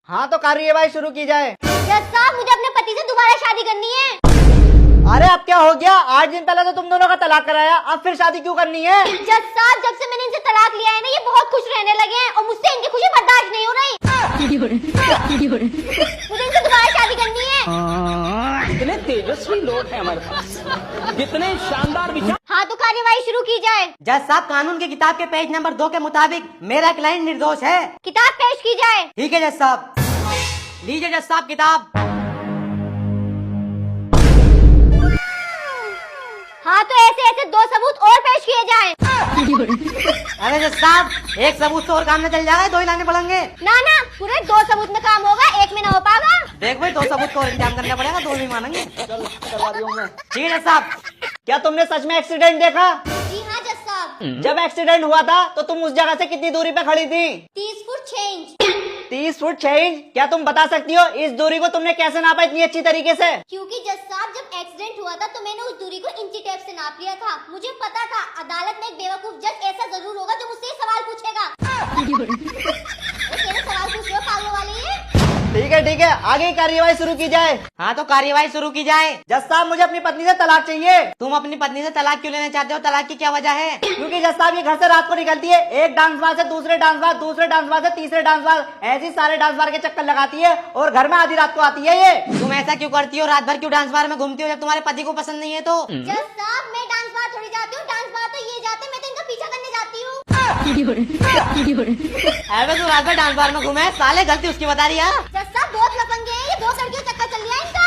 हाँ तो कार्यवाही शुरू की जाए। जज साहब मुझे अपने पति से दोबारा शादी करनी है। अरे अब क्या हो गया? 8 दिन पहले तो तुम दोनों का तलाक कराया, अब फिर शादी क्यों करनी है? जज साहब जब से मैंने इनसे तलाक लिया है ना, ये बहुत खुश रहने लगे हैं और मुझसे इनकी खुशी बर्दाश्त नहीं हो रही। मुझे इनसे दोबारा शादी करनी है। कितने तेजस्वी लोग हैं हमारे पास, कितने शानदार विचार। हाँ तो कार्यवाही शुरू की जाए। जज साहब कानून की किताब के पेज नंबर 2 के मुताबिक मेरा क्लाइंट निर्दोष है। किताब पेश की जाए। ठीक है जज साहब, लीजिए जज साहब किताब। हाँ तो ऐसे ऐसे 2 सबूत और पेश किए जाएं। अरे जज साहब एक सबूत से और काम न चल जाएगा, 2 ही लाने पड़ेंगे। ना ना पूरे 2 सबूत में काम होगा, एक में ना हो पाएगा। देख भाई 2 सबूत को और इंतजाम करना पड़ेगा, 2 नहीं मानेंगे। ठीक है जज साहब। क्या तुमने सच में एक्सीडेंट देखा? जी हाँ जज साहब। जब एक्सीडेंट हुआ था तो तुम उस जगह से कितनी दूरी पे खड़ी थी? 30 फुट चेंज। 30 foot 6 inch. क्या तुम बता सकती हो इस दूरी को तुमने कैसे नापा इतनी अच्छी तरीके से? क्योंकि जज साहब जब एक्सीडेंट हुआ था तो मैंने उस दूरी को इंची टेप से नाप लिया था। मुझे पता था अदालत में एक बेवकूफ जज ऐसा जरूर होगा जो मुझसे ये सवाल पूछेगा। ये सवाल पूछ रहे हो पागलों वाले ये? ठीक है आगे की कार्यवाही शुरू की जाए। हाँ तो कार्यवाही शुरू की जाए। जज साहब मुझे अपनी पत्नी से तलाक चाहिए। तुम अपनी पत्नी से तलाक क्यों लेना चाहते हो? तलाक की क्या वजह है? क्योंकि जज साहब ये घर से रात को निकलती है, एक डांस बार से दूसरे डांस बार, दूसरे डांस बार से तीसरे डांस बार, ऐसी सारे डांस बार के चक्कर लगाती है और घर में आधी रात को आती है ये। तुम ऐसा क्यों करती हो? रात भर क्यों डांस बार में घूमती हो जब तुम्हारे पति को पसंद नहीं है तो? जज साहब मैं डांस बार थोड़ी जाती हूँ, डांस बार तो ये जाते, मैं तो इनका पीछा करने जाती हूँ। अरे तू रात भर डांस बार में घूमे, साले गलती उसकी बता रही है। जज साहब बहुत लफंगे हैं, ये 2 लड़कियों चक्कर चल रहा है इनका।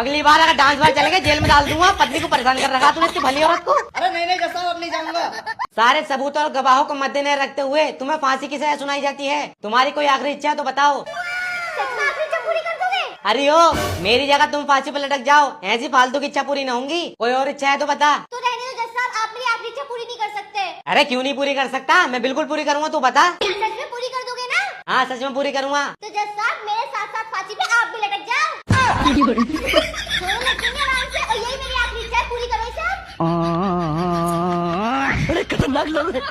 अगली बार अगर डांस बार चलेंगे जेल में डाल दूंगा। पत्नी को परेशान कर रखा तूने इतनी भली औरत को। अरे नहीं जज साहब अब नहीं जाऊंगा। सारे सबूत और गवाहों को मद्देनजर रखते हुए तुम्हें फांसी की सजा सुनाई जाती है। तुम्हारी कोई आखिरी इच्छा है तो बताओ। सच में आखिरी इच्छा पूरी कर दोगे? अरे ओ मेरी जगह तुम फांसी पर लटक जाओ, ऐसी फालतू की इच्छा पूरी न होंगी। कोई और इच्छा है तो बता। तो रहने दो जज साहब, आप मेरी आखिरी इच्छा पूरी नहीं कर सकते। अरे क्यों नहीं पूरी कर सकता? मैं बिल्कुल पूरी करूंगा, तू बता। सच में पूरी कर दोगे ना? हाँ सच में पूरी करूंगा। तो जज साहब मेरे साथ साथ फांसी पे आप भी लटक जाओ। दोनों लटकेंगे आराम से और यही मेरी आखिरी इच्छा है, पूरी करो इसे आप। बड़े खतरनाक लोग हैं।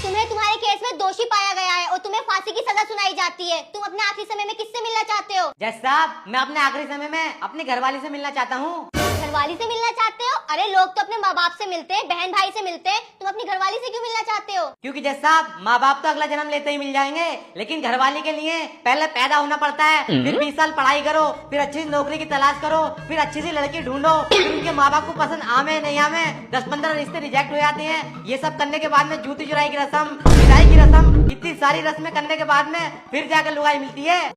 तुम्हें तुम्हारे केस में दोषी पाया गया है और तुम्हें फांसी की सजा सुनाई जाती है। तुम अपने आखिरी समय में किससे मिलना चाहते हो? जज साहब मैं अपने आखिरी समय में अपनी घरवाली से मिलना चाहता हूँ। घरवाली से मिलना चाहते हो? अरे लोग तो अपने माँ बाप से मिलते हैं, बहन भाई से मिलते हैं, तुम अपनी घरवाली से क्यों मिलना चाहते हो? क्योंकि जज साहब माँ बाप तो अगला जन्म लेते ही मिल जाएंगे, लेकिन घरवाली के लिए पहले पैदा होना पड़ता है, फिर 20 साल पढ़ाई करो, फिर अच्छी सी नौकरी की तलाश करो, फिर अच्छी सी लड़की ढूंढो, फिर उनके माँ बाप को पसंद आमे नहीं आमे 10-15 रिश्ते रिजेक्ट हो जाते हैं। ये सब करने के बाद में जूती चुराई की रस्म, विदाई की रस्म, इतनी सारी रस्में करने के बाद में फिर जाकर लुगाई मिलती है।